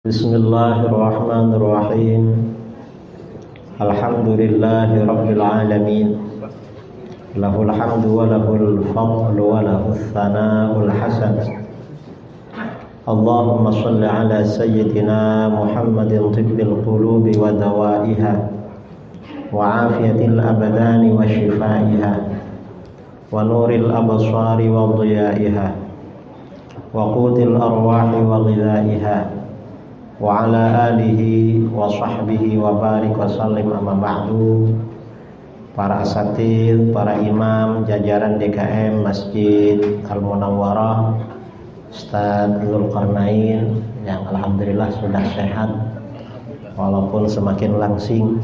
Bismillahirrahmanirrahim. Alhamdulillahi rabbil alamin. Lahul hamdu wa lahul fadlu wa lahus tsana'ul hasan. Allahumma shalli ala sayyidina Muhammadin tibbil qulubi wa dawaiha wa afiyatil abdani wa shifaiha wa nuril absari wa dhiyaiha wa qutil arwahi wa ghidaiha wa ala alihi wa sahbihi wa barik wa sallim amma ba'du. Para asatidz, para imam jajaran DKM Masjid Al-Munawwarah, Ustadz Dzulkarnain yang alhamdulillah sudah sehat walaupun semakin langsing,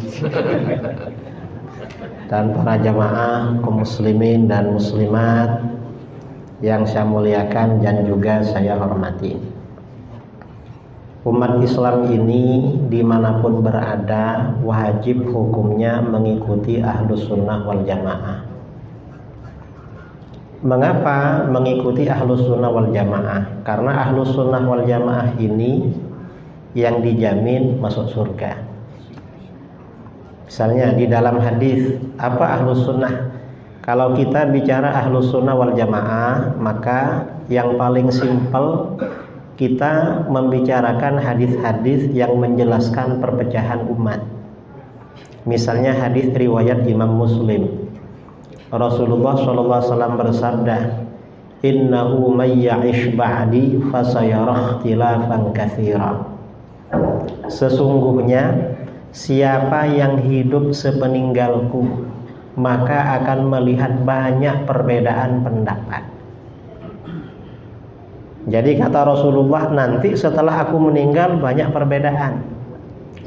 dan para jamaah kaum muslimin dan muslimat yang saya muliakan dan juga saya hormati. Umat Islam ini dimanapun berada wajib hukumnya mengikuti Ahlus Sunnah wal Jamaah. Mengapa mengikuti Ahlus Sunnah wal Jamaah? Karena Ahlus Sunnah wal Jamaah ini yang dijamin masuk surga. Misalnya di dalam hadis, apa Ahlus Sunnah? Kalau kita bicara Ahlus Sunnah wal Jamaah, maka yang paling simpel kita membicarakan hadis-hadis yang menjelaskan perpecahan umat. Misalnya hadis riwayat Imam Muslim. Rasulullah SAW bersabda, "Innahu may ya'ish ba'di fasayara ikhtilafan katsira." Sesungguhnya siapa yang hidup sepeninggalku maka akan melihat banyak perbedaan pendapat. Jadi kata Rasulullah, nanti setelah aku meninggal banyak perbedaan.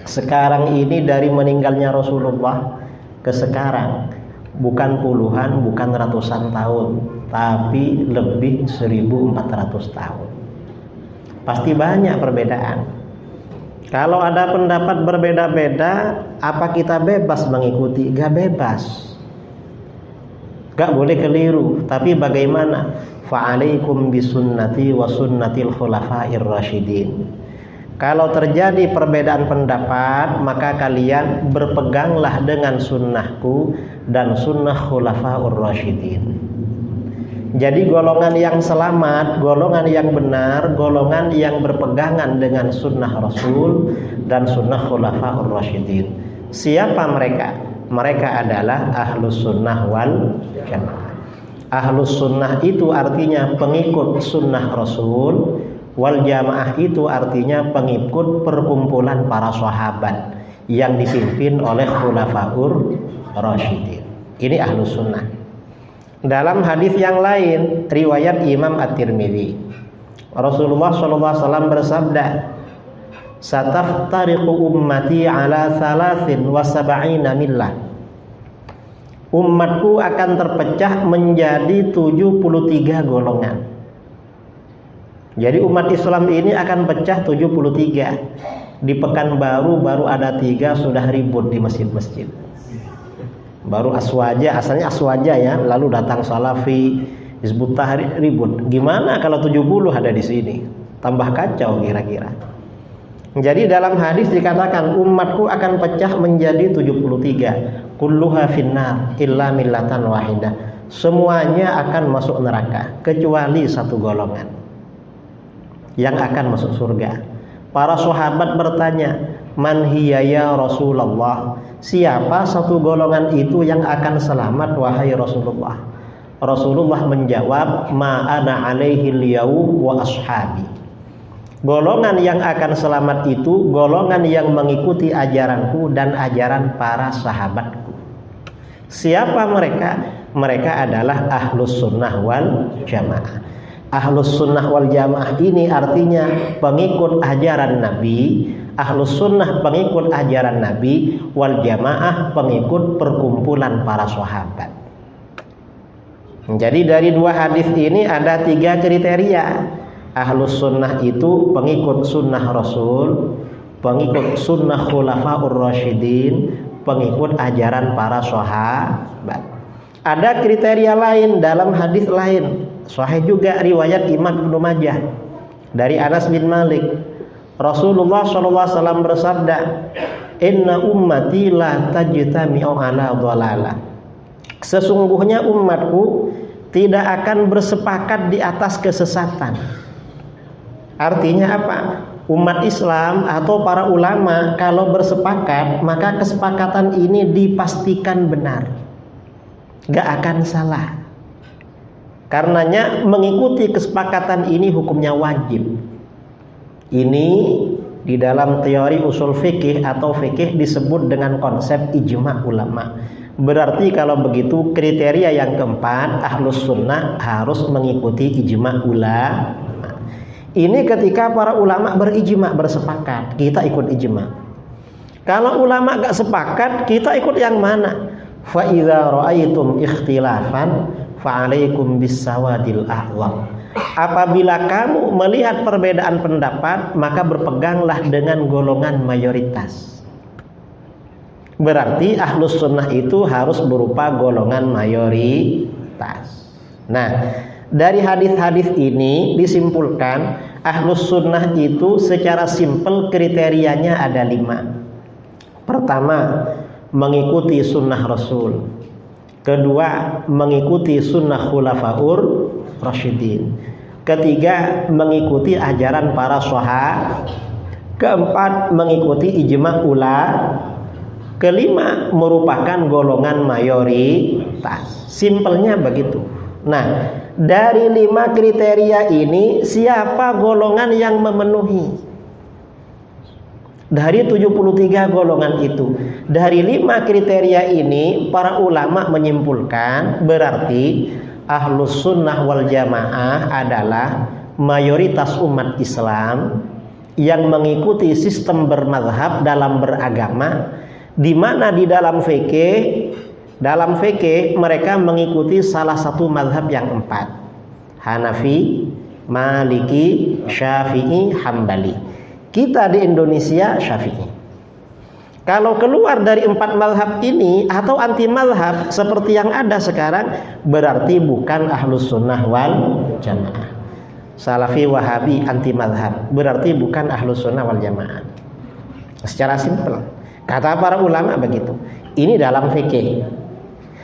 Sekarang ini dari meninggalnya Rasulullah ke sekarang bukan puluhan, bukan ratusan tahun, tapi lebih 1400 tahun. Pasti banyak perbedaan. Kalau ada pendapat berbeda-beda, apa kita bebas mengikuti? Gak bebas. Gak boleh keliru. Tapi bagaimana? Fa'alaikum bisunnati wa sunnatil khulafair rasyidin. Kalau terjadi perbedaan pendapat, maka kalian berpeganglah dengan sunnahku dan sunnah khulafaur rasyidin. Jadi golongan yang selamat, golongan yang benar, golongan yang berpegangan dengan sunnah Rasul dan sunnah khulafaur rasyidin. Siapa mereka? Mereka adalah Ahlus Sunnah wal Jamaah. Ahlus Sunnah itu artinya pengikut sunnah Rasul, wal Jamaah itu artinya pengikut perkumpulan para sahabat yang dipimpin oleh khulafaur rasyidin. Ini Ahlus Sunnah. Dalam hadis yang lain riwayat Imam At-Tirmidzi, Rasulullah SAW bersabda, "Sataftariqu ummati ala 73 millah." Umatku akan terpecah menjadi 73 golongan. Jadi umat Islam ini akan pecah 73. Di Pekanbaru baru ada 3 sudah ribut di masjid-masjid. Baru Aswaja, asalnya Aswaja ya, lalu datang Salafi, Hizbut Tahrir ribut. Gimana kalau 70 ada di sini? Tambah kacau kira-kira. Jadi dalam hadis dikatakan umatku akan pecah menjadi 73. Kulluha finnar illa millatan wahidah. Semuanya akan masuk neraka kecuali satu golongan yang akan masuk surga. Para sahabat bertanya, "Man hiya ya Rasulullah?" Siapa satu golongan itu yang akan selamat wahai Rasulullah? Rasulullah menjawab, "Ma ana alaihi al-yaum wa ashabi." Golongan yang akan selamat itu golongan yang mengikuti ajaranku dan ajaran para sahabatku. Siapa mereka? Mereka adalah Ahlus Sunnah wal Jamaah. Ahlus Sunnah wal Jamaah ini artinya pengikut ajaran Nabi. Ahlus Sunnah pengikut ajaran Nabi, wal Jamaah pengikut perkumpulan para sahabat. Jadi dari dua hadis ini ada 3 kriteria. Ahlus Sunnah itu pengikut sunnah Rasul, pengikut sunnah khulafaur rasyidin, pengikut ajaran para sahabat. Ada kriteria lain dalam hadis lain, sahih juga riwayat Imam Ibnu Majah dari Anas bin Malik. Rasulullah SAW bersabda, "Inna ummati la tajtami'u ala dhalalah." Sesungguhnya umatku tidak akan bersepakat di atas kesesatan. Artinya apa? Umat Islam atau para ulama kalau bersepakat, maka kesepakatan ini dipastikan benar, gak akan salah. Karenanya mengikuti kesepakatan ini hukumnya wajib. Ini di dalam teori usul fikih atau fikih disebut dengan konsep ijma ulama. Berarti kalau begitu kriteria yang keempat, ahlus sunnah harus mengikuti ijma ulama. Ini ketika para ulama berijma, bersepakat, kita ikut ijma. Kalau ulama gak sepakat, kita ikut yang mana? Fa idza ra'aitum ikhtilafan fa'alaikum bisawadil ahwal. Apabila kamu melihat perbedaan pendapat, maka berpeganglah dengan golongan mayoritas. Berarti ahlus sunnah itu harus berupa golongan mayoritas. Nah, dari hadis-hadis ini disimpulkan ahlus sunnah itu secara simpel kriterianya ada 5. Pertama, mengikuti sunnah Rasul. Kedua, mengikuti sunnah khulafaur rasyidin. Ketiga, mengikuti ajaran para sahabat. Keempat, mengikuti ijma ulama. Kelima, merupakan golongan mayoritas. Simpelnya begitu. Nah, dari 5 kriteria ini siapa golongan yang memenuhi? Dari 73 golongan itu, dari 5 kriteria ini para ulama menyimpulkan berarti ahlus sunnah wal jamaah adalah mayoritas umat Islam yang mengikuti sistem bermadzhab dalam beragama, di mana di dalam fikih mereka mengikuti salah satu mazhab yang 4, Hanafi, Maliki, Syafi'i, Hambali. Kita di Indonesia Syafi'i. Kalau keluar dari 4 mazhab ini atau anti mazhab seperti yang ada sekarang, berarti bukan ahlus sunnah wal jamaah. Salafi, Wahabi, anti mazhab, berarti bukan ahlus sunnah wal jamaah. Secara simpel, kata para ulama begitu. Ini dalam fikih.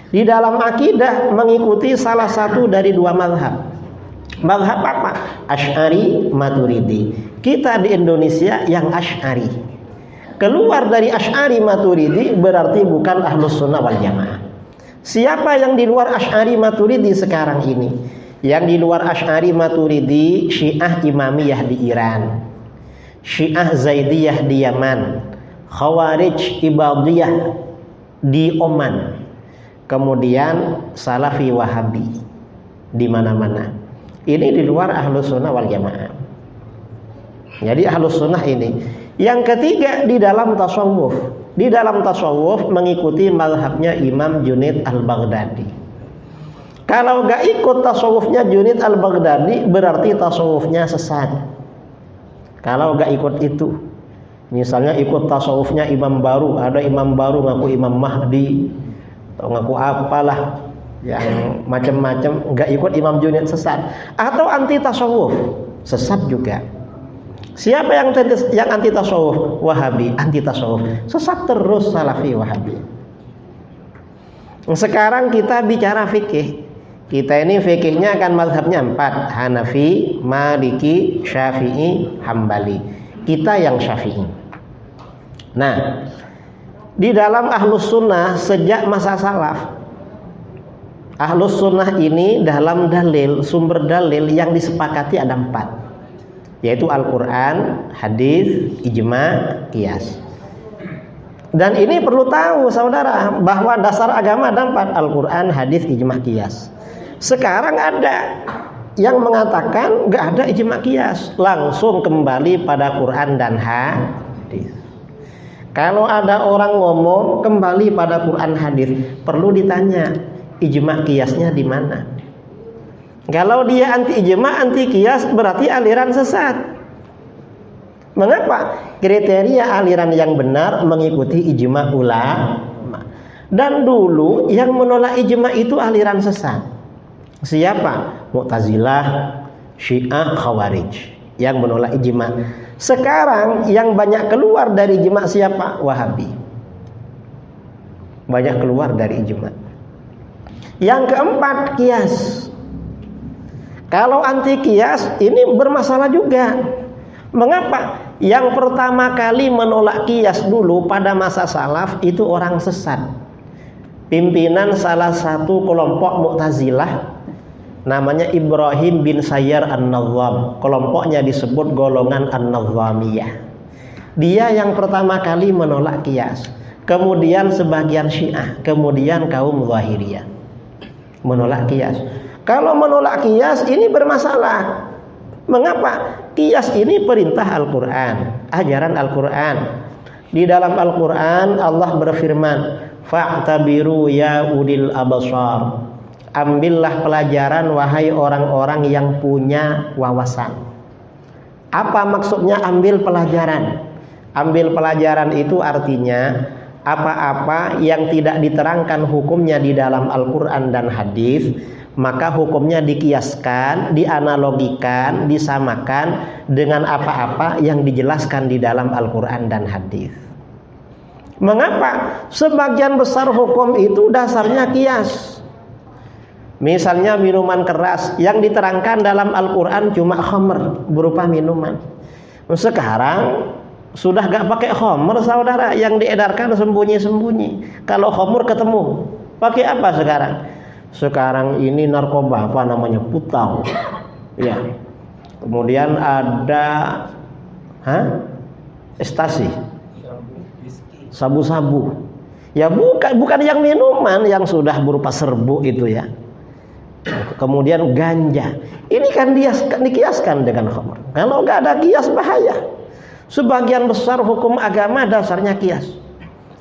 Di dalam akidah mengikuti salah satu dari 2 mazhab. Mazhab apa? Asy'ari, Maturidi. Kita di Indonesia yang Asy'ari. Keluar dari Asy'ari, Maturidi berarti bukan ahlus sunnah wal jamaah. Siapa yang di luar Asy'ari, Maturidi sekarang ini? Yang di luar Asy'ari, Maturidi, Syiah Imamiyah di Iran, Syiah Zaidiyah di Yaman, Khawarij Ibadiyah di Oman, kemudian Salafi Wahabi di mana-mana. Ini di luar ahlus sunnah wal jamaah. Jadi ahlus sunnah ini. Yang ketiga, di dalam tasawuf. Di dalam tasawuf mengikuti mazhabnya Imam Junaid al-Baghdadi. Kalau gak ikut tasawufnya Junaid al-Baghdadi, berarti tasawufnya sesat. Kalau gak ikut itu, misalnya ikut tasawufnya imam baru, ada imam baru ngaku Imam Mahdi atau ngaku apalah yang macam-macam, nggak ikut Imam Junaid, sesat. Atau anti tasawuf, sesat juga. Siapa yang anti tasawuf? Wahabi, anti tasawuf, sesat terus. Salafi, Wahabi. Sekarang kita bicara fikih. Kita ini fikihnya kan mazhabnya 4, Hanafi, Maliki, Syafi'i, Hambali. Kita yang Syafi'i. Nah, di dalam ahlus sunnah sejak masa salaf, ahlus sunnah ini dalam dalil, sumber dalil yang disepakati ada 4, yaitu Al-Quran, hadis, ijma, qiyas. Dan ini perlu tahu saudara, bahwa dasar agama ada 4, Al-Quran, hadis, ijma, qiyas. Sekarang ada yang mengatakan gak ada ijma qiyas, langsung kembali pada Quran dan hadis. Kalau ada orang ngomong kembali pada Quran hadis, perlu ditanya ijma qiyasnya di mana. Kalau dia anti ijma, anti qiyas, berarti aliran sesat. Mengapa? Kriteria aliran yang benar mengikuti ijma ulama. Dan dulu yang menolak ijma itu aliran sesat. Siapa? Mu'tazilah, Syiah, Khawarij yang menolak ijma. Sekarang yang banyak keluar dari ijma siapa? Wahabi. Banyak keluar dari ijma. Yang keempat, kias. Kalau anti kias ini bermasalah juga. Mengapa? Yang pertama kali menolak kias dulu pada masa salaf itu orang sesat. Pimpinan salah satu kelompok Mu'tazilah namanya Ibrahim bin Sayyar An-Nadham. Kelompoknya disebut golongan An-Nadhamiyah. Dia yang pertama kali menolak kias. Kemudian sebagian Syiah, kemudian kaum Zahiriyah menolak kias. Kalau menolak kias ini bermasalah. Mengapa? Kias ini perintah Al-Quran, ajaran Al-Quran. Di dalam Al-Quran Allah berfirman, fa'tabiru ya ulil abasar. Ambillah pelajaran wahai orang-orang yang punya wawasan. Apa maksudnya ambil pelajaran? Ambil pelajaran itu artinya apa-apa yang tidak diterangkan hukumnya di dalam Al-Quran dan hadis, maka hukumnya dikiaskan, dianalogikan, disamakan dengan apa-apa yang dijelaskan di dalam Al-Quran dan hadis. Mengapa? Sebagian besar hukum itu dasarnya kias. Misalnya minuman keras yang diterangkan dalam Al-Quran cuma khamr, berupa minuman. Sekarang sudah gak pakai khamr, saudara, yang diedarkan sembunyi-sembunyi. Kalau khamr ketemu, pakai apa sekarang? Sekarang ini narkoba, apa namanya, putau. Ya. Kemudian ada ekstasi, sabu-sabu. Ya bukan yang minuman yang sudah berupa serbuk itu ya. Kemudian ganja. Ini kan dikiaskan dengan khamr. Kalau nggak ada kias bahaya. Sebagian besar hukum agama dasarnya kias.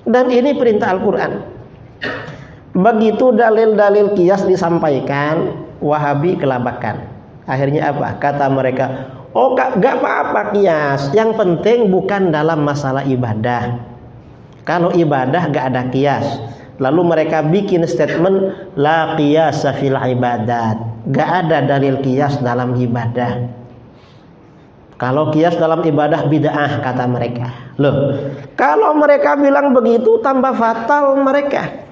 Dan ini perintah Al-Quran. Begitu dalil-dalil kias disampaikan, Wahabi kelabakan. Akhirnya apa? Kata mereka, oh gak apa-apa kias. Yang penting bukan dalam masalah ibadah. Kalau ibadah gak ada kias. Lalu mereka bikin statement, la qiyasa fil ibadat. Gak ada dalil kias dalam ibadah. Kalau kias dalam ibadah bid'ah, kata mereka. Loh, kalau mereka bilang begitu tambah fatal mereka.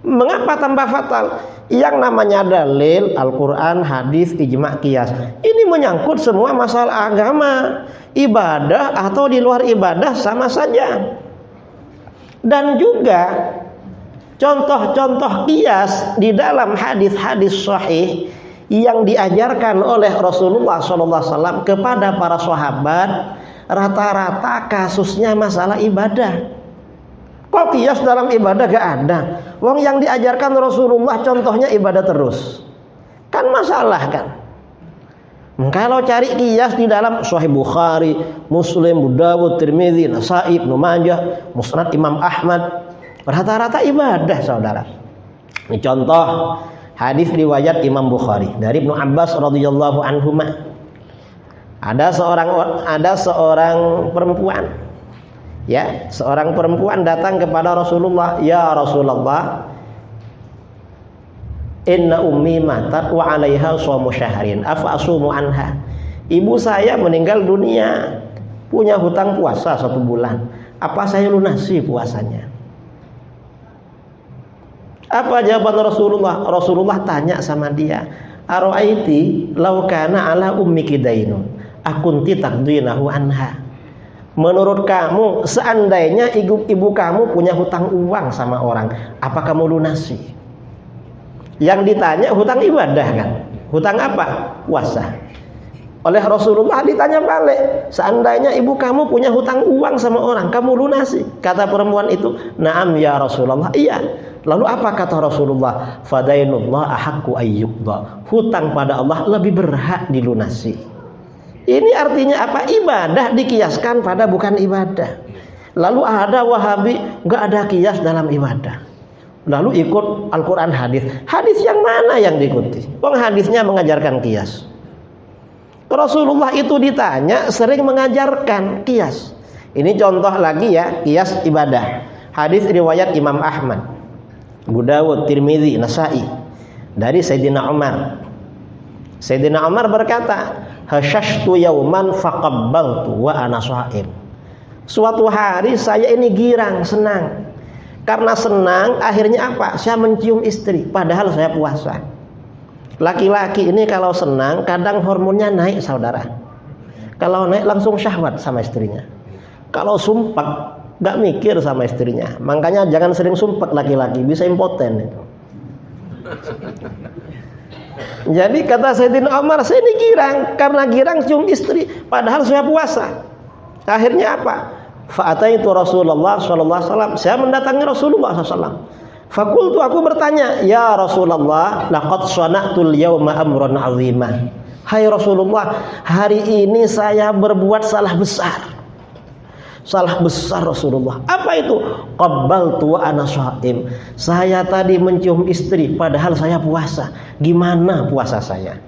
Mengapa tambah fatal? Yang namanya dalil Al-Quran, hadis, ijma, kias, ini menyangkut semua masalah agama. Ibadah atau di luar ibadah sama saja. Dan juga contoh-contoh kias di dalam hadis-hadis sahih yang diajarkan oleh Rasulullah SAW kepada para sahabat, rata-rata kasusnya masalah ibadah. Kok kias dalam ibadah gak ada? Wong yang diajarkan Rasulullah contohnya ibadah terus. Kan masalah kan? Kalau cari kias di dalam Sahih Bukhari, Muslim, Abu Dawud, Tirmidzi, Nasa'i, Ibnu Majah, Musnad Imam Ahmad, rata-rata ibadah, saudara. Ini contoh hadis riwayat Imam Bukhari dari Ibnu Abbas radhiyallahu anhuma. Ada seorang perempuan, ya, seorang perempuan datang kepada Rasulullah, ya Rasulullah, inna ummi matat wa 'alaiha shaum syahrin afa asumu anha. Ibu saya meninggal dunia, punya hutang puasa 1 bulan. Apa saya lunasi puasanya? Apa jawaban Rasulullah? Rasulullah tanya sama dia, ara'aiti law kana ala ummiki dainun akunti taqdinahu anha. Menurut kamu, seandainya ibu kamu punya hutang uang sama orang, apa kamu lunasi? Yang ditanya hutang ibadah kan? Hutang apa? Puasa. Oleh Rasulullah ditanya balik, seandainya ibu kamu punya hutang uang sama orang, kamu lunasi? Kata perempuan itu, na'am ya Rasulullah, iya. Lalu apa kata Rasulullah? Fadainullah ahaqqu ayyuqda. Hutang pada Allah lebih berhak dilunasi. Ini artinya apa? Ibadah dikiaskan pada bukan ibadah. Lalu ada Wahabi nggak ada kias dalam ibadah, lalu ikut Al-Quran, hadis. Hadis yang mana yang diikuti? Wong hadisnya mengajarkan kias. Rasulullah itu ditanya sering mengajarkan kias. Ini contoh lagi ya, kias ibadah. Hadis riwayat Imam Ahmad, Abu Dawud, Tirmidzi, Nasa'i dari Sayyidina Umar. Sayyidina Umar berkata, hasyashtu yauman faqabbaltu wa ana sha'im. Suatu hari saya ini girang, senang. Karena senang, akhirnya apa? Saya mencium istri, padahal saya puasa. Laki-laki ini kalau senang, kadang hormonnya naik, saudara. Kalau naik langsung syahwat sama istrinya. Kalau sumpek, gak mikir sama istrinya. Makanya jangan sering sumpek laki-laki, bisa impoten itu. Jadi kata Sayyidina Umar, saya ini girang. Karena girang cium istri, padahal saya puasa. Akhirnya apa? Fa'ataitu Rasulullah SAW. Saya mendatangi Rasulullah SAW. Fakultu, aku bertanya, ya Rasulullah, laqad sana'tul yawma amran 'azimah. Hai Rasulullah, hari ini saya berbuat salah besar. Salah besar Rasulullah. Apa itu? Qabbaltu wa ana sha'im. Saya tadi mencium istri padahal saya puasa. Gimana puasa saya?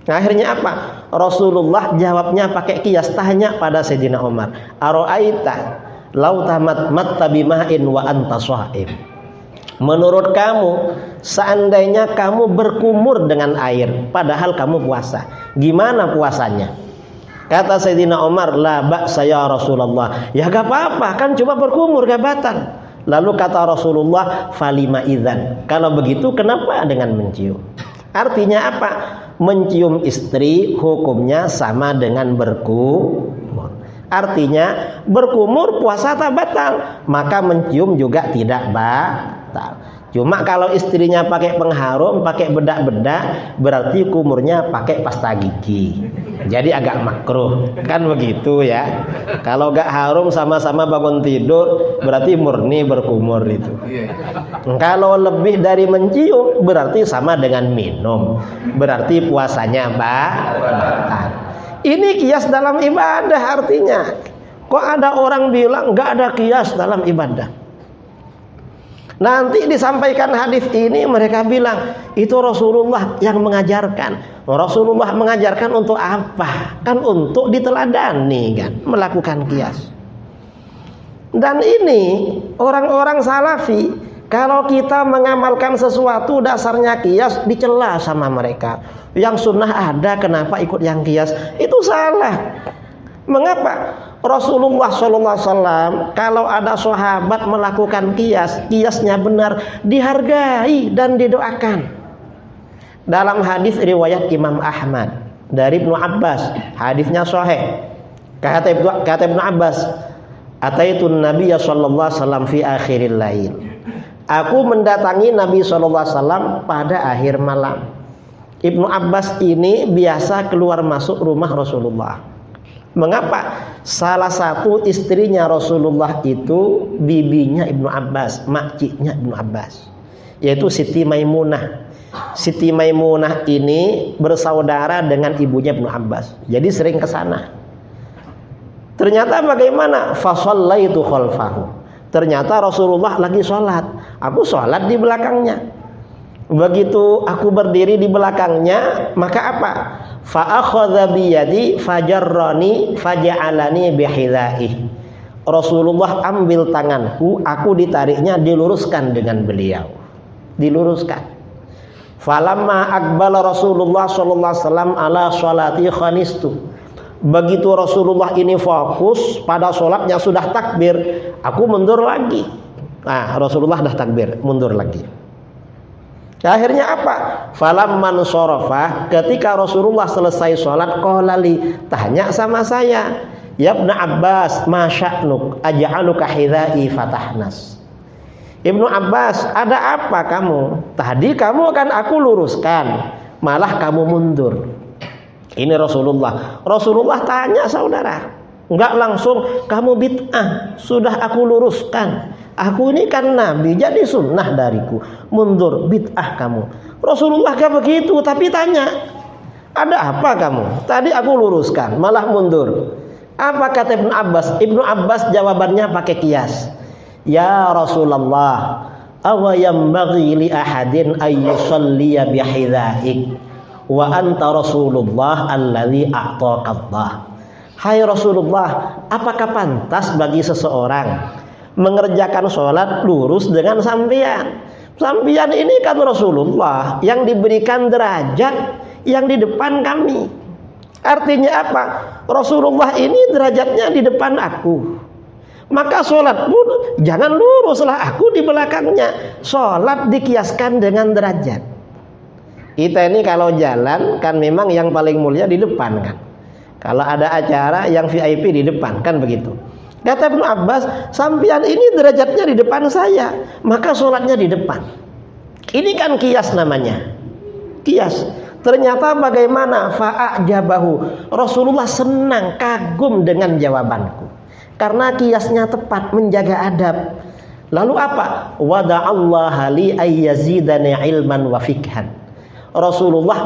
Nah, akhirnya apa? Rasulullah jawabnya pakai kias, tanya pada Sayyidina Umar, ara'aita law tamatmatta bima'in wa anta sha'im. Menurut kamu, seandainya kamu berkumur dengan air padahal kamu puasa, gimana puasanya? Kata Sayyidina Umar, la ba'sa ya Rasulullah. Ya gak apa-apa, kan cuma berkumur, gak batal. Lalu kata Rasulullah, falima idzan. Kalau begitu kenapa dengan mencium? Artinya apa? Mencium istri hukumnya sama dengan berkumur. Artinya berkumur puasa tak batal, maka mencium juga tidak batal. Cuma kalau istrinya pakai pengharum, pakai bedak-bedak, berarti kumurnya pakai pasta gigi. Jadi agak makruh, kan begitu ya. Kalau gak harum sama-sama bangun tidur, berarti murni berkumur itu. Kalau lebih dari mencium, berarti sama dengan minum, berarti puasanya batal. Ini kias dalam ibadah artinya. Kok ada orang bilang gak ada kias dalam ibadah? Nanti disampaikan hadis ini, mereka bilang itu Rasulullah yang mengajarkan. Rasulullah mengajarkan untuk apa? Kan untuk diteladani kan, melakukan kias. Dan ini orang-orang salafi, kalau kita mengamalkan sesuatu dasarnya kias, dicela sama mereka. Yang sunnah ada, kenapa ikut yang kias? Itu salah. Mengapa? Rasulullah SAW kalau ada sahabat melakukan kias, kiasnya benar, dihargai dan didoakan. Dalam hadis riwayat Imam Ahmad dari Ibnu Abbas, hadisnya sahih. Kata Ibnu Abbas, ataitun Nabiyya sallallahu alaihi wasallam fi akhiril lail. Aku mendatangi Nabi sallallahu alaihi wasallam pada akhir malam. Ibnu Abbas ini biasa keluar masuk rumah Rasulullah. Mengapa? Salah satu istrinya Rasulullah itu bibinya Ibnu Abbas, makciknya Ibnu Abbas, yaitu Siti Maimunah. Siti Maimunah ini bersaudara dengan ibunya Ibnu Abbas, jadi sering ke sana. Ternyata bagaimana? Fasallaitu khalfahu. Ternyata Rasulullah lagi sholat, aku sholat di belakangnya. Begitu aku berdiri di belakangnya, maka apa? Fa akhadha bi yadi fajarrani faja'alani bihidhaih. Rasulullah ambil tanganku, aku ditariknya, diluruskan dengan beliau. Diluruskan. Falamma aqbala Rasulullah sallallahu alaihi wasallam ala sholati khanistu. Begitu Rasulullah ini fokus pada sholatnya, sudah takbir, aku mundur lagi. Nah, Rasulullah dah takbir, mundur lagi. Akhirnya apa? Falamman sorofa, ketika Rasulullah selesai sholat, qalali, tanya sama saya, ya Ibnu Abbas, ma sya'nuk aj'aluka hidha'i fatahnas. Ibnu Abbas, ada apa kamu? Tadi kamu kan aku luruskan, malah kamu mundur. Ini Rasulullah. Rasulullah tanya saudara, enggak langsung kamu bid'ah, sudah aku luruskan. Aku ini kan nabi, jadi sunnah dariku. Mundur, bid'ah kamu. Rasulullah gak begitu, tapi tanya, ada apa kamu? Tadi aku luruskan, malah mundur. Apa kata Ibnu Abbas? Ibnu Abbas jawabannya pakai kias. Ya Rasulullah, awa yambaghi li ahadin ay yusalliya bihidhaik wa anta Rasulullah alladzi a'taka Allah. Hai Rasulullah, apakah pantas bagi seseorang mengerjakan sholat lurus dengan sampian? Sampian ini kan Rasulullah yang diberikan derajat, yang di depan kami. Artinya apa? Rasulullah ini derajatnya di depan aku, maka sholat pun jangan luruslah aku di belakangnya. Sholat dikiaskan dengan derajat. Kita ini kalau jalan kan memang yang paling mulia di depan kan. Kalau ada acara yang VIP di depan kan begitu. Kata Ibnu Abbas, sampean ini derajatnya di depan saya, maka sholatnya di depan. Ini kan kias namanya. Kias. Ternyata bagaimana? Fa'ajabahu. Rasulullah senang, kagum dengan jawabanku. Karena kiasnya tepat, menjaga adab. Lalu apa? Wada'allaha li ayyazidani ilman wa fikhan. Rasulullah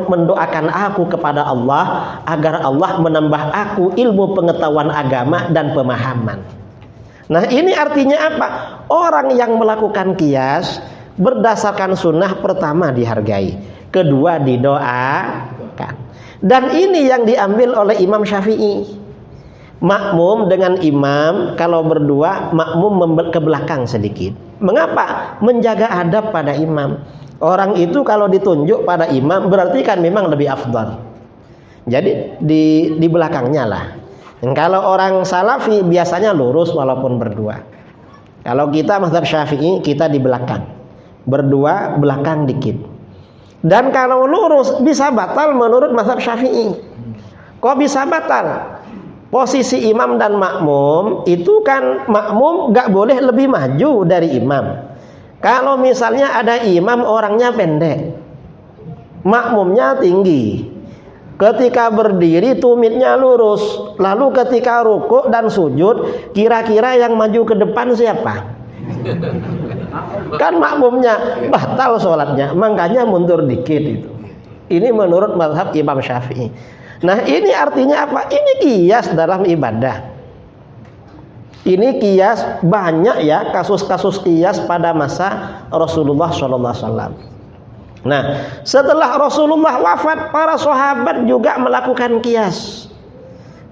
mendoakan aku kepada Allah agar Allah menambah aku ilmu pengetahuan agama dan pemahaman. Nah, ini artinya apa? Orang yang melakukan kias berdasarkan sunnah, pertama dihargai, kedua didoakan. Dan ini yang diambil oleh Imam Syafi'i. Makmum dengan imam kalau berdua, makmum ke belakang sedikit. Mengapa? Menjaga adab pada imam. Orang itu kalau ditunjuk pada imam berarti kan memang lebih afdal. Jadi di belakangnya lah. Dan kalau orang salafi biasanya lurus walaupun berdua. Kalau kita mazhab Syafi'i kita di belakang. Berdua belakang dikit. Dan kalau lurus bisa batal menurut mazhab Syafi'i. Kok bisa batal? Posisi imam dan makmum itu kan makmum gak boleh lebih maju dari imam. Kalau misalnya ada imam orangnya pendek, makmumnya tinggi, ketika berdiri tumitnya lurus, lalu ketika rukuk dan sujud, kira-kira yang maju ke depan siapa? Kan makmumnya, batal sholatnya, makanya mundur dikit itu. Ini menurut mazhab Imam Syafi'i. Nah, ini artinya apa? Ini kias dalam ibadah. Ini kias banyak ya, kasus-kasus kias pada masa Rasulullah SAW. Nah, setelah Rasulullah wafat, para sahabat juga melakukan kias.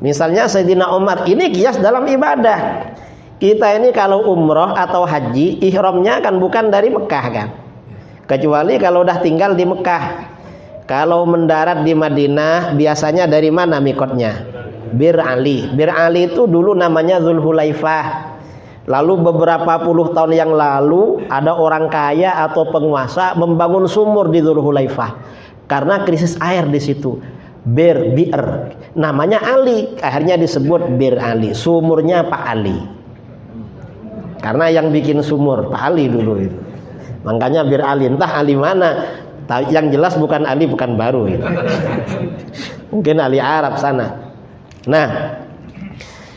Misalnya Sayyidina Umar, ini kias dalam ibadah. Kita ini kalau umroh atau haji, ihramnya kan bukan dari Mekah kan, kecuali kalau udah tinggal di Mekah. Kalau mendarat di Madinah, biasanya dari mana mikotnya? Bir Ali. Bir Ali itu dulu namanya Zulhulaifah. Lalu beberapa puluh tahun yang lalu ada orang kaya atau penguasa membangun sumur di Zulhulaifah karena krisis air di situ. Bir namanya Ali, akhirnya disebut Bir Ali. Sumurnya Pak Ali. Karena yang bikin sumur Pak Ali dulu itu. Makanya Bir Ali, entah Ali mana. Yang jelas bukan Ali, bukan baru itu. Mungkin Ali Arab sana. Nah,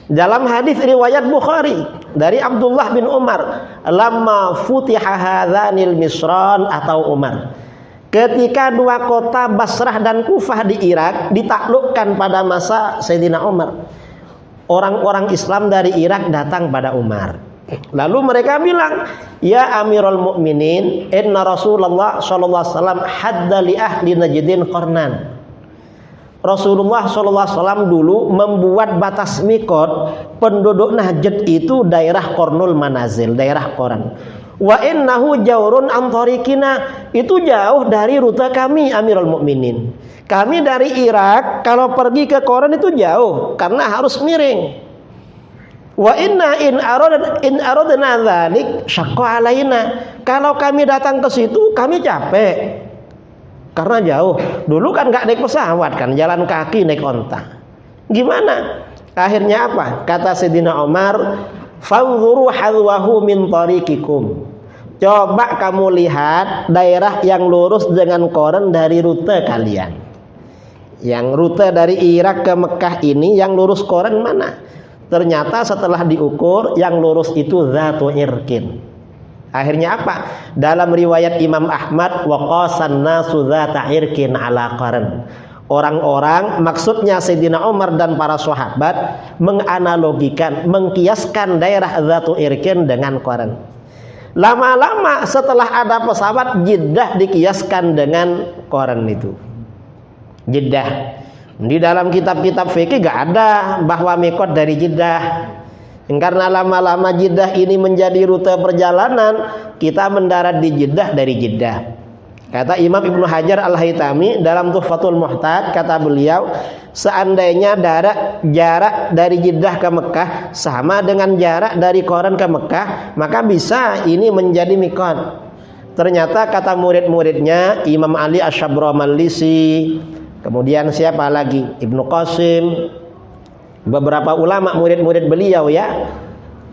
dalam hadis riwayat Bukhari dari Abdullah bin Umar, lamma futiha hadzanil misran atau Umar. Ketika dua kota Basrah dan Kufah di Irak ditaklukkan pada masa Sayyidina Umar, orang-orang Islam dari Irak datang pada Umar. Lalu mereka bilang, "Ya Amirul Mukminin, inna Rasulullah sallallahu alaihi wasallam hadda li ahli Najdin qarnan." Rasulullah SAW dulu membuat batas mikot penduduk Najd itu daerah Qornul Manazil, daerah Qoran. Wa innahu jawrun an thariqina, itu jauh dari rute kami Amirul Mukminin. Kami dari Irak kalau pergi ke Qoran itu jauh karena harus miring. Wa inna in aradna dzalik syaqqa alaina. Kalau kami datang ke situ kami capek. Karena jauh. Dulu kan gak naik pesawat kan, jalan kaki naik onta. Gimana? Akhirnya apa? Kata Sayyidina Umar, "Fanzuru hadwahu min tariqikum." Coba kamu lihat daerah yang lurus dengan Qoran dari rute kalian. Yang rute dari Irak ke Mekah ini yang lurus Qoran mana? Ternyata setelah diukur yang lurus itu Dzatu Irqin. Akhirnya apa? Dalam riwayat Imam Ahmad, waqasan nasu dzata irkin ala qarn. Orang-orang, maksudnya Sayyidina Umar dan para sahabat menganalogikan, mengkiaskan daerah Dzatu Irqin dengan Qarn. Lama-lama setelah ada pesawat, Jeddah dikiaskan dengan Qarn itu. Jeddah. Di dalam kitab-kitab fikih gak ada bahwa mikot dari Jeddah. Karena lama-lama Jeddah ini menjadi rute perjalanan, kita mendarat di Jeddah dari Jeddah. Kata Imam Ibnu Hajar Al-Haytami dalam Tuhfatul Muhtad, kata beliau, seandainya jarak dari Jeddah ke Mekah sama dengan jarak dari Qoran ke Mekah, maka bisa ini menjadi mikot. Ternyata kata murid-muridnya Imam Ali Asy-Syabramallisi, kemudian siapa lagi? Ibnu Qasim, beberapa ulama murid-murid beliau ya.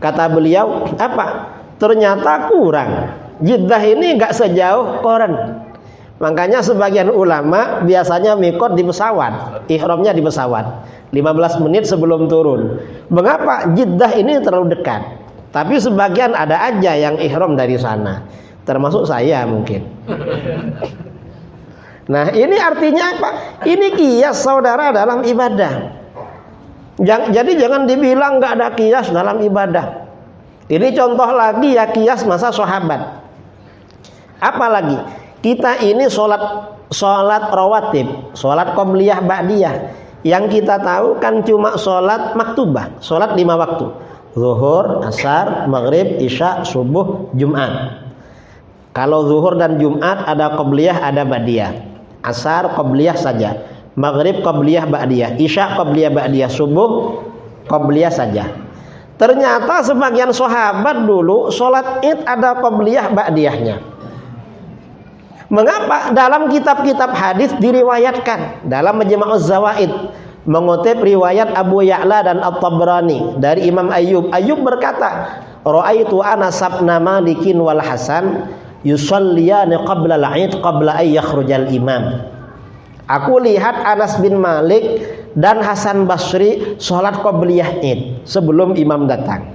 Kata beliau apa? Ternyata kurang. Jeddah ini enggak sejauh Qoran. Makanya sebagian ulama biasanya mikot di pesawat, ihramnya di pesawat 15 menit sebelum turun. Mengapa? Jeddah ini terlalu dekat. Tapi sebagian ada aja yang ihram dari sana, termasuk saya mungkin. Nah, ini artinya apa? Ini kias saudara dalam ibadah. Jadi jangan dibilang nggak ada kias dalam ibadah. Ini contoh lagi ya, kias masa sahabat. Apalagi kita ini sholat rawatib, sholat qobliyah ba'diyah. Yang kita tahu kan cuma sholat maktubah, sholat 5 waktu. Zuhur, asar, maghrib, isya, subuh, Jumat. Kalau zuhur dan Jumat ada qobliyah, ada ba'diyah. Asar qobliyah saja, maghrib qobliyah ba'diyah, isya qobliyah ba'diyah, subuh qobliyah saja. Ternyata sebagian sahabat dulu sholat id ada qobliyah ba'diyahnya. Mengapa? Dalam kitab-kitab hadis diriwayatkan dalam Majma'uz Zawaid mengutip riwayat Abu Ya'la dan At-Tabrani dari Imam Ayyub. Ayyub berkata, "Ra'aitu Anas bin Malikin wal Hasan yusalliyani qabla al-'id qabla ay yakhrujal imam." Aku lihat Anas bin Malik dan Hasan Basri sholat qobliyah id sebelum imam datang.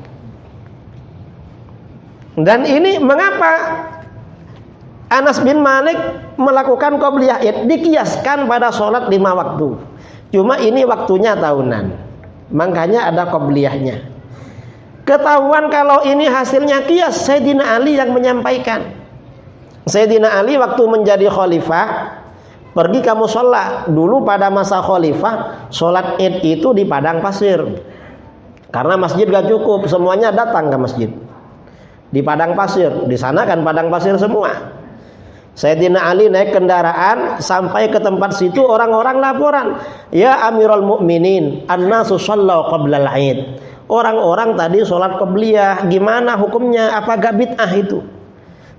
Dan ini mengapa Anas bin Malik melakukan qobliyah id? Dikiaskan pada sholat 5 waktu. Cuma ini waktunya tahunan, makanya ada qobliyahnya. Ketahuan kalau ini hasilnya kias, Sayyidina Ali yang menyampaikan. Sayyidina Ali waktu menjadi khalifah pergi ke musholla. Dulu pada masa khalifah sholat id itu di padang pasir, karena masjid gak cukup, semuanya datang ke masjid di padang pasir. Di sana kan padang pasir semua. Sayyidina Ali naik kendaraan sampai ke tempat situ, orang-orang laporan, "Ya Amirul Mukminin, an-nasu shallau qabla al-'id." Orang-orang tadi sholat qobliyah, gimana hukumnya? Apa gak bid'ah itu?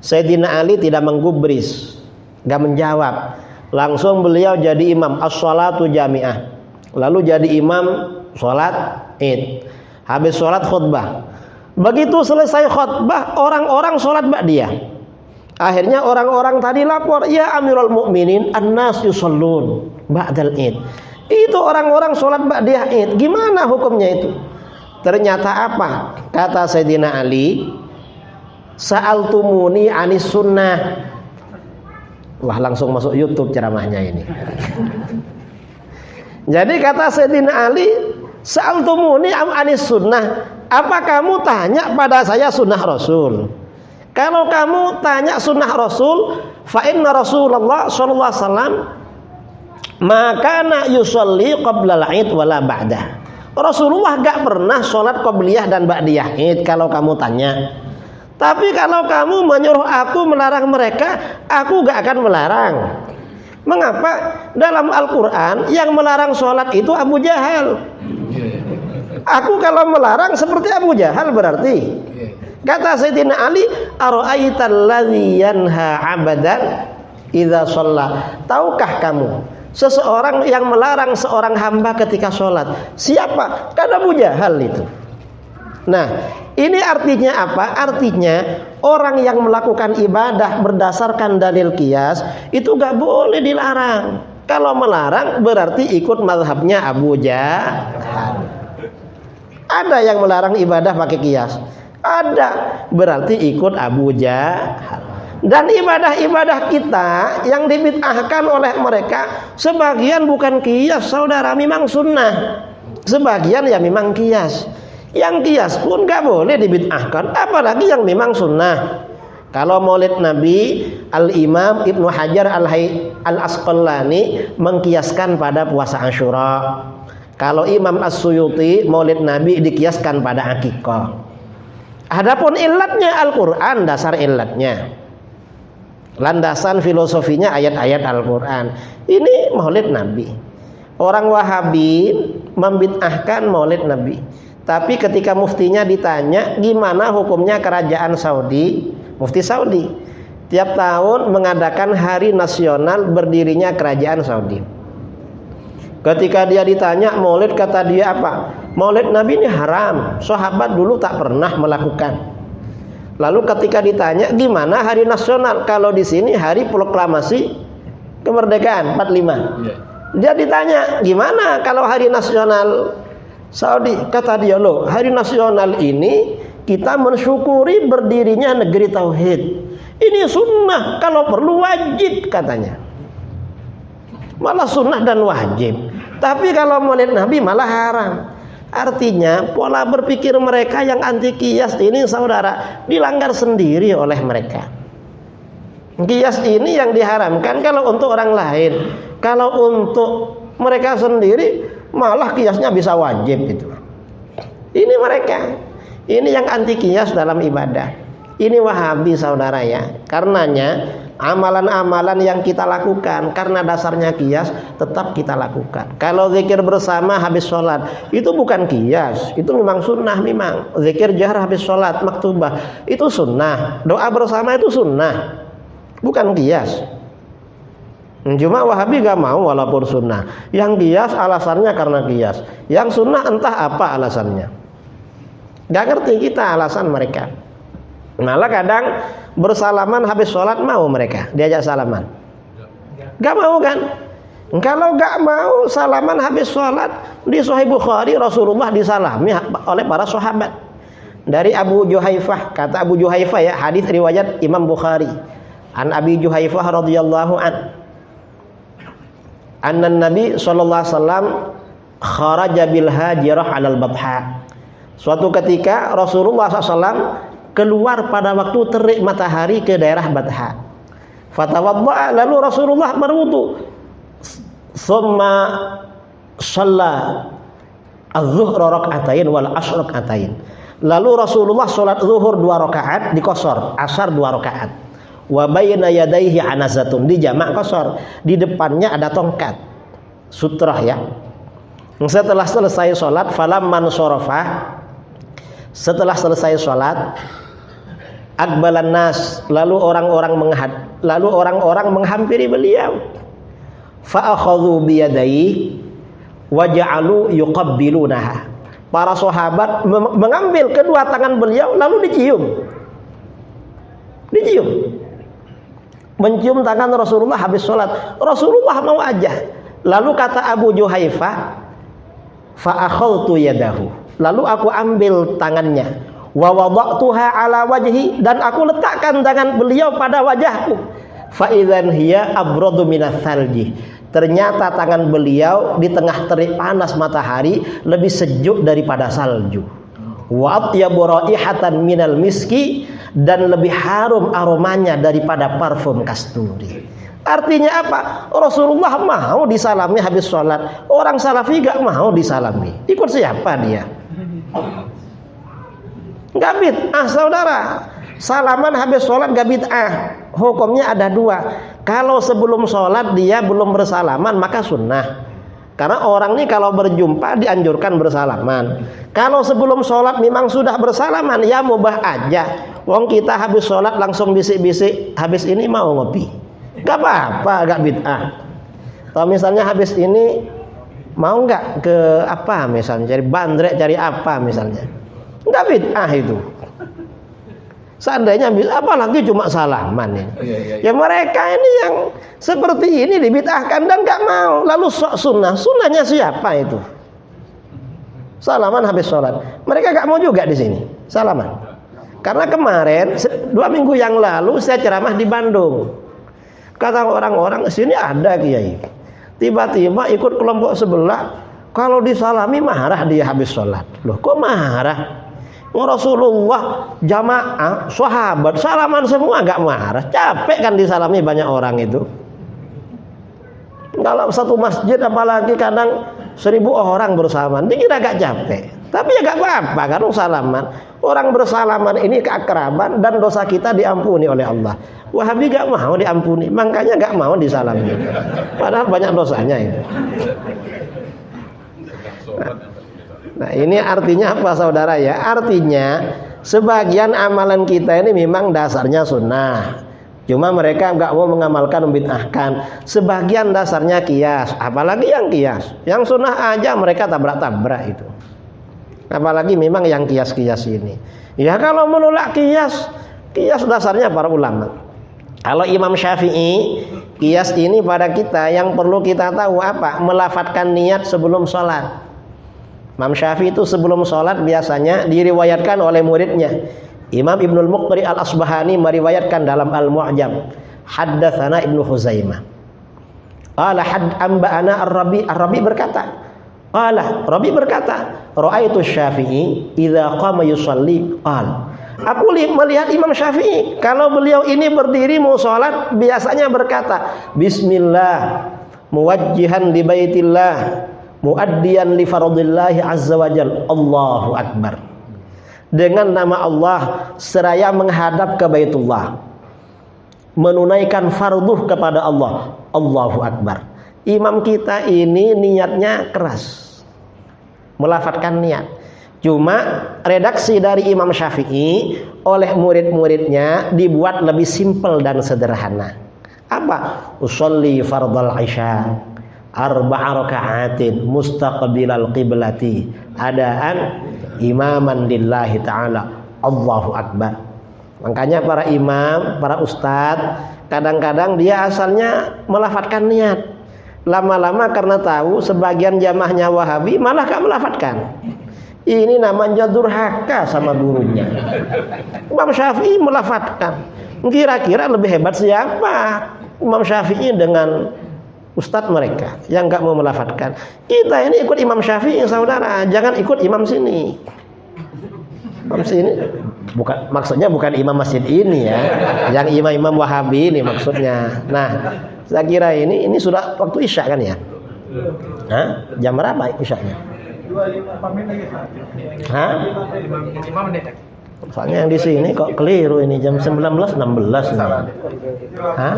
Sayyidina Ali tidak menggubris, gak menjawab. Langsung beliau jadi imam as-shalatu jami'ah. Lalu jadi imam sholat id. Habis sholat khutbah. Begitu selesai khutbah, orang-orang sholat ba'diyah. Akhirnya orang-orang tadi lapor, "Ya Amirul Mukminin, an-nas yusallun ba'dal id." Itu orang-orang sholat ba'diyah id. Gimana hukumnya itu? Ternyata apa? Kata Sayyidina Ali, "Sa'altumuni anis sunnah." Wah, langsung masuk YouTube ceramahnya ini. Jadi kata Sayyidina Ali, "Sa'altumuni anis sunnah." Apa kamu tanya pada saya sunnah Rasul? Kalau kamu tanya sunnah Rasul, fa inna Rasulullah sallallahu alaihi wasallam makana yusolli qabla al-'id wala ba'dah. Rasulullah gak pernah sholat qobliyah dan ba'diyah id kalau kamu tanya. Tapi kalau kamu menyuruh aku melarang mereka, aku gak akan melarang. Mengapa? Dalam Al-Quran yang melarang sholat itu Abu Jahal. Aku kalau melarang seperti Abu Jahal berarti. Kata Sayyidina Ali, "Ara'aital ladzi yanha 'abdan idza shalla." Tahukah kamu seseorang yang melarang seorang hamba ketika sholat? Siapa? Kan Abu Jahal itu. Nah, ini artinya apa? Artinya orang yang melakukan ibadah berdasarkan dalil qiyas itu gak boleh dilarang. Kalau melarang berarti ikut mazhabnya Abu Jahal. Ada yang melarang ibadah pakai qiyas? Ada, berarti ikut Abu Jahal. Dan ibadah-ibadah kita yang dibid'ahkan oleh mereka, sebagian bukan qiyas saudara, memang sunnah. Sebagian ya memang qiyas. Yang qiyas pun gak boleh dibid'ahkan, apalagi yang memang sunnah. Kalau maulid Nabi, Al-Imam Ibnu Hajar Al-Asqalani mengkiaskan pada puasa Asyura. Kalau Imam As-Suyuti, maulid Nabi dikiaskan pada akikah. Adapun illatnya Al-Quran, dasar illatnya. Landasan filosofinya ayat-ayat Al-Quran. Ini maulid Nabi. Orang Wahabi membid'ahkan maulid Nabi. Tapi ketika muftinya ditanya gimana hukumnya kerajaan Saudi, mufti Saudi tiap tahun mengadakan hari nasional berdirinya kerajaan Saudi. Ketika dia ditanya maulid, kata dia apa? Maulid Nabi ini haram, sahabat dulu tak pernah melakukan. Lalu ketika ditanya gimana hari nasional, kalau di sini hari proklamasi kemerdekaan 45. Dia ditanya gimana kalau hari nasional Saudi, kata dia, loh hari nasional ini kita mensyukuri berdirinya negeri tauhid. Ini sunnah, kalau perlu wajib katanya. Malah sunnah dan wajib. Tapi kalau maulid Nabi malah haram. Artinya pola berpikir mereka yang anti qiyas ini saudara dilanggar sendiri oleh mereka. Qiyas ini yang diharamkan kalau untuk orang lain. Kalau untuk mereka sendiri malah qiyasnya bisa wajib gitu. Ini mereka. Ini yang anti qiyas dalam ibadah. Ini Wahabi saudara ya. Karenanya amalan-amalan yang kita lakukan karena dasarnya qiyas tetap kita lakukan. Kalau zikir bersama habis sholat itu bukan qiyas, itu memang sunnah memang. Zikir jahar habis sholat maktubah itu sunnah. Doa bersama itu sunnah, bukan qiyas. Cuma Wahabi gak mau walaupun sunnah. Yang qiyas alasannya karena qiyas, yang sunnah entah apa alasannya. Gak ngerti kita alasan mereka. Malah kadang bersalaman habis sholat mau mereka diajak salaman. Gak mau kan? Kalau gak mau salaman habis sholat, di Sahih Bukhari Rasulullah disalami oleh para sahabat. Dari Abu Juhaifah, kata Abu Juhaifah ya, hadis riwayat Imam Bukhari. An Abi Juhaifah radhiyallahu an. Anna Nabi sallallahu alaihi wasallam kharaja bil hajirah 'alal batha. Suatu ketika Rasulullah SAW keluar pada waktu terik matahari ke daerah Batha. Fatawadda'a, lalu Rasulullah berwudu. Tsumma shalla az-zuhra rak'atain wal asr rak'atain. Lalu Rasulullah salat zuhur 2 rakaat dikosor, asar 2 rakaat. Wa baina yadayhi anazatun, di jamak kosor. Di depannya ada tongkat. Sutrah ya. Setelah selesai salat, falamman sarafa, setelah selesai salat, akbalan nas, lalu orang-orang menghampiri beliau. Fa akhadhu bi yadayhi wa ja'alu yuqabbilunaha. Para sahabat mengambil kedua tangan beliau lalu dicium. Mencium tangan Rasulullah habis salat. Rasulullah mau aja. Lalu kata Abu Juhaifah, fa akhadtu yadahu. Lalu aku ambil tangannya. Wa wada'tuha ala wajhi, dan aku letakkan tangan beliau pada wajahku. Fa idzan hiya abradu minats salji. Ternyata tangan beliau di tengah terik panas matahari lebih sejuk daripada salju. Wa atyabu raihatan minal miski, dan lebih harum aromanya daripada parfum kasturi. Artinya apa? Rasulullah mau disalami habis sholat. Orang salafi gak mau disalami. Ikut siapa dia? Gak bid'ah saudara. Salaman habis sholat gak bid'ah. Hukumnya ada 2. Kalau sebelum sholat dia belum bersalaman maka sunnah. Karena orang ini kalau berjumpa dianjurkan bersalaman. Kalau sebelum sholat memang sudah bersalaman, ya mubah aja. Wong kita habis sholat langsung bisik-bisik, habis ini mau ngopi, gak apa-apa, gak bid'ah. Kalau misalnya habis ini mau gak ke apa misalnya, cari bandrek, cari apa misalnya, gak bid'ah itu. Seandainya apalagi cuma salaman ya. Ya mereka ini yang seperti ini dibid'ahkan dan gak mau. Lalu sunnah, sunnahnya siapa itu? Salaman habis sholat. Mereka gak mau juga di sini salaman. Karena kemarin 2 minggu yang lalu saya ceramah di Bandung. Kata orang-orang, sini ada kiai. Tiba-tiba ikut kelompok sebelah, kalau disalami marah dia habis sholat. Loh kok marah? Rasulullah, jamaah, sahabat, salaman semua gak marah. Capek kan disalami banyak orang itu. Kalau satu masjid apalagi kadang 1000 orang bersamaan, dikira gak capek. Tapi ya gak apa-apa, karena salaman. Orang bersalaman ini keakraban dan dosa kita diampuni oleh Allah. Wahabi gak mau diampuni, makanya gak mau disalami. Padahal banyak dosanya itu. Nah, ini artinya apa saudara ya? Artinya sebagian amalan kita ini memang dasarnya sunnah. Cuma mereka nggak mau mengamalkan, membid'ahkan. Sebagian dasarnya qiyas. Apalagi yang qiyas, yang sunnah aja mereka tabrak-tabrak itu. Apalagi memang yang qiyas-qiyas ini. Ya kalau menolak qiyas dasarnya para ulama. Kalau Imam Syafi'i, qiyas ini pada kita yang perlu kita tahu apa? Melafadzkan niat sebelum sholat. Imam Syafi'i itu sebelum sholat biasanya diriwayatkan oleh muridnya. Imam Ibnul Muqri Al-Asbahani meriwayatkan dalam Al-Mu'jam, haddatsana Ibnu Khuzaimah. Qala anba'ana Ar-Rabi berkata, Rabi berkata, ra'aitu Syafi'i idza qama yusalli qala. Aku melihat Imam Syafi'i kalau beliau ini berdiri mau sholat biasanya berkata, Bismillah, muwajjihan li baitillah, muaddiyan li faradillahi azza wajal, Allahu Akbar. Dengan nama Allah seraya menghadap ke Baitullah, menunaikan farduh kepada Allah, Allahu Akbar. Imam kita ini niatnya keras, melafadzkan niat. Cuma redaksi dari Imam Syafi'i oleh murid-muridnya dibuat lebih simpel dan sederhana. Apa? Usolli fardal isya arba'a raka'atin mustaqbilal qiblati adaan imaman lillahi ta'ala, Allahu Akbar. Makanya para imam, para ustadz kadang-kadang dia asalnya melafadzkan niat. Lama-lama karena tahu sebagian jamaahnya Wahabi malah gak melafadzkan. Ini namanya durhaka sama gurunya. Imam Syafi'i melafadzkan. Kira-kira lebih hebat siapa? Imam Syafi'i dengan ustadz mereka yang gak mau melafadzkan. Kita ini ikut Imam Syafi'i saudara, jangan ikut imam sini. Imam sini maksudnya bukan imam masjid ini ya, yang imam-imam Wahabi ini maksudnya. Nah, saya kira ini sudah waktu isya kan ya? Hah? Jam berapa isyanya? 25 menit. Hah? 5 menit. Soalnya yang di sini kok keliru ini jam 19.16 nih. Hah?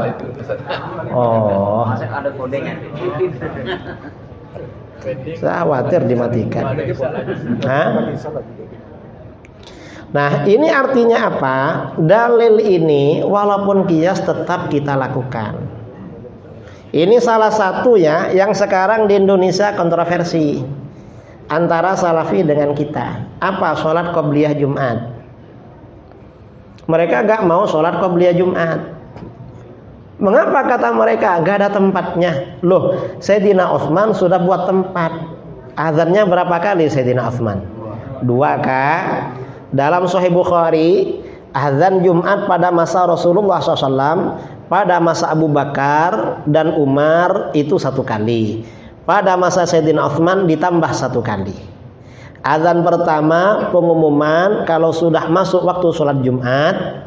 Oh. Ada kodenya. Saya khawatir dimatikan. Hah? Nah, ini artinya apa? Dalil ini walaupun qiyas tetap kita lakukan. Ini salah satu ya yang sekarang di Indonesia kontroversi antara Salafi dengan kita. Apa? Sholat qobliyah Jumat. Mereka gak mau sholat qobliyah Jumat. Mengapa kata mereka? Gak ada tempatnya. Loh, Sayyidina Utsman sudah buat tempat. Azannya berapa kali Sayyidina Utsman? 2 kah? Dalam Sahih Bukhari, azan Jumat pada masa Rasulullah SAW, pada masa Abu Bakar dan Umar itu 1 kali. Pada masa Sayyidina Utsman ditambah 1 kali. Azan pertama pengumuman kalau sudah masuk waktu sholat Jumat,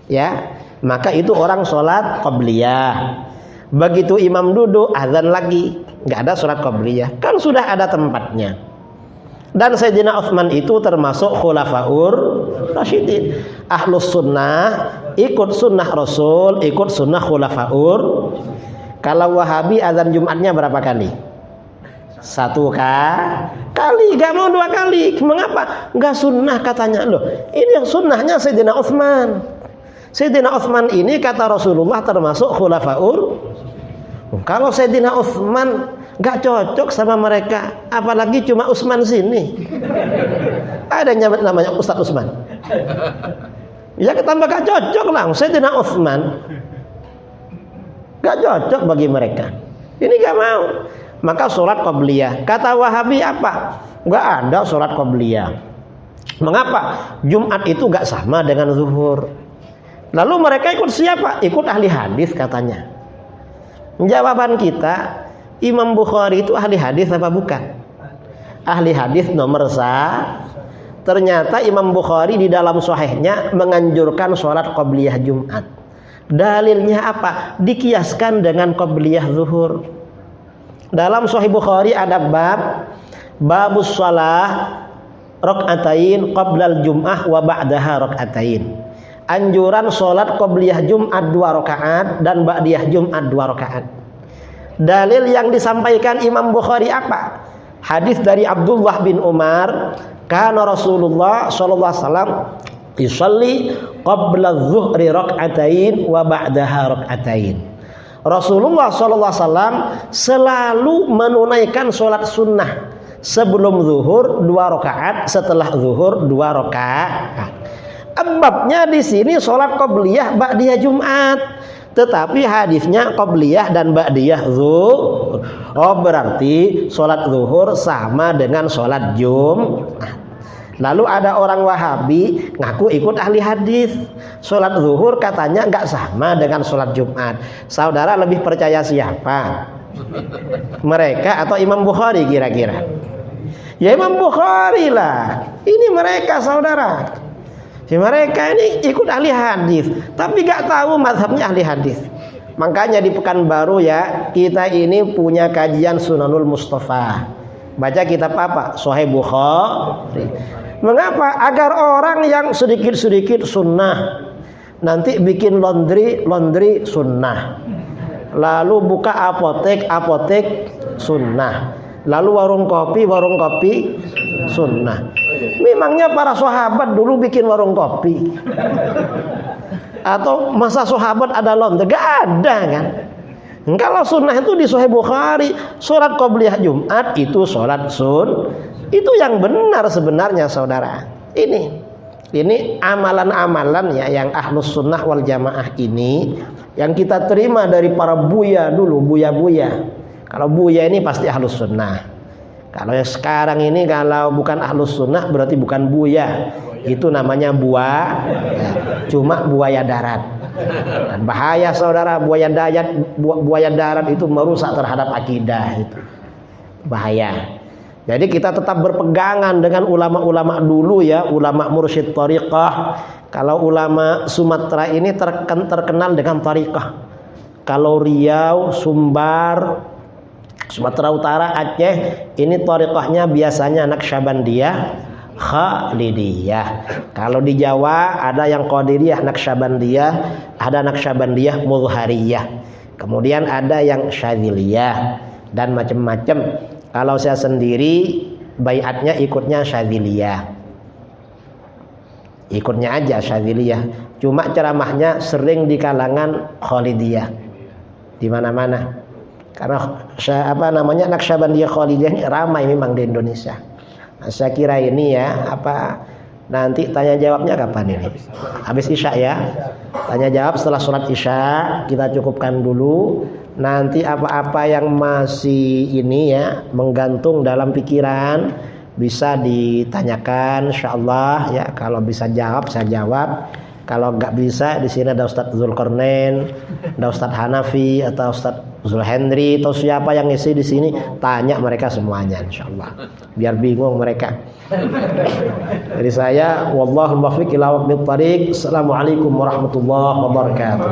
ya, maka itu orang sholat qobliyah. Begitu imam duduk, azan lagi, nggak ada sholat qobliyah, kan sudah ada tempatnya. Dan Sayyidina Utsman itu termasuk khulafaur rasyidin, ahlus sunnah, ikut sunnah Rasul, ikut sunnah khulafaur. Kalau Wahabi azan Jumatnya berapa kali? 1 kali, gak mau 2 kali. Mengapa? Gak sunnah katanya. Loh, ini yang sunnahnya Sayyidina Utsman. Sayyidina Utsman ini kata Rasulullah termasuk khulafaur. Kalau Sayyidina Utsman gak cocok sama mereka, apalagi cuma Utsman sini. Ada yang nyebut namanya Ustaz Utsman. Ya ketambah gak cocok lah. Sayyidina Utsman gak cocok bagi mereka. Ini gak mau. Maka sholat qobliyah. Kata Wahabi apa? Gak ada sholat qobliyah. Mengapa? Jumat itu gak sama dengan zuhur. Lalu mereka ikut siapa? Ikut ahli hadis katanya. Jawaban kita, Imam Bukhari itu ahli hadis apa bukan? Ahli hadis nomor 1. Ternyata Imam Bukhari di dalam sahihnya menganjurkan sholat qobliyah Jumat. Dalilnya apa? Dikiaskan dengan qobliyah zuhur. Dalam Sahih Bukhari ada babus shalah rakaatain qablal jum'ah wa ba'daha rakaatain. Anjuran salat qabliyah Jumat 2 rakaat dan ba'diyah Jumat 2 rakaat. Dalil yang disampaikan Imam Bukhari apa? Hadis dari Abdullah bin Umar, kana Rasulullah sallallahu alaihi wasallam yusalli qabla adh-dhuhri rakaatain wa ba'daha rakaatain. Rasulullah sallallahu alaihi wasallam selalu menunaikan salat sunnah sebelum zuhur 2 rakaat, setelah zuhur 2 rakaat. Babnya di sini salat qabliyah ba'diyah Jumat, tetapi hadisnya qabliyah dan ba'diyah zuhur. Oh, berarti salat zuhur sama dengan salat Jumat. Lalu ada orang Wahabi ngaku ikut ahli hadis. Salat zuhur katanya nggak sama dengan salat Jumat. Saudara lebih percaya siapa? Mereka atau Imam Bukhari kira-kira? Ya Imam Bukhari lah. Ini mereka saudara. Si mereka ini ikut ahli hadis, tapi nggak tahu mazhabnya ahli hadis. Makanya di Pekanbaru ya, kita ini punya kajian Sunanul Mustafa. Baca kitab apa? Sahih Bukhari. Mengapa? Agar orang yang sedikit-sedikit sunnah nanti bikin laundry sunnah, lalu buka apotek sunnah, lalu warung kopi sunnah. Memangnya para sahabat dulu bikin warung kopi? Atau masa sahabat ada laundry? Gak ada kan? Kalau sunnah itu di Sahih Bukhari, sholat qabliyah Jumat itu sholat itu yang benar sebenarnya saudara. Ini amalan-amalan ya yang ahlus sunnah wal jamaah ini yang kita terima dari para buya dulu, buya-buya. Kalau buya ini pasti ahlus sunnah. Kalau yang sekarang ini kalau bukan ahlus sunnah berarti bukan buya. Itu namanya cuma buaya darat. Dan bahaya saudara, buaya darat itu merusak terhadap akidah itu. Bahaya. Jadi kita tetap berpegangan dengan ulama-ulama dulu ya, ulama mursyid thariqah. Kalau ulama Sumatera ini terkenal dengan thariqah. Kalau Riau, Sumbar, Sumatera Utara, Aceh, ini thariqahnya biasanya Naqsyabandiyah, Khalidiyah. Kalau di Jawa ada yang Qadiriyah, Naqsyabandiyah, ada Naqsyabandiyah Mudhariyah. Kemudian ada yang Syadziliyah dan macam-macam. Kalau saya sendiri baiatnya ikutnya Syadziliyah. Ikutnya aja Syadziliyah. Cuma ceramahnya sering di kalangan Khalidiyah. Di mana-mana. Karena Naqsyabandiyah Khalidiyah ini ramai memang di Indonesia. Nah, saya kira ini ya nanti tanya jawabnya kapan ini? Habis Isya ya. Tanya jawab setelah sholat Isya. Kita cukupkan dulu. Nanti apa-apa yang masih ini ya menggantung dalam pikiran bisa ditanyakan insyaallah ya. Kalau bisa jawab saya jawab. Kalau nggak bisa di sini ada Ustadz Zulkarnain, ada Ustadz Hanafi atau Ustadz Zulhendri atau siapa yang ngisi di sini, tanya mereka semuanya insyaallah. Biar bingung mereka. Dari saya wallahu muwaffiq ila aqwamit thariq. Assalamualaikum warahmatullahi wabarakatuh.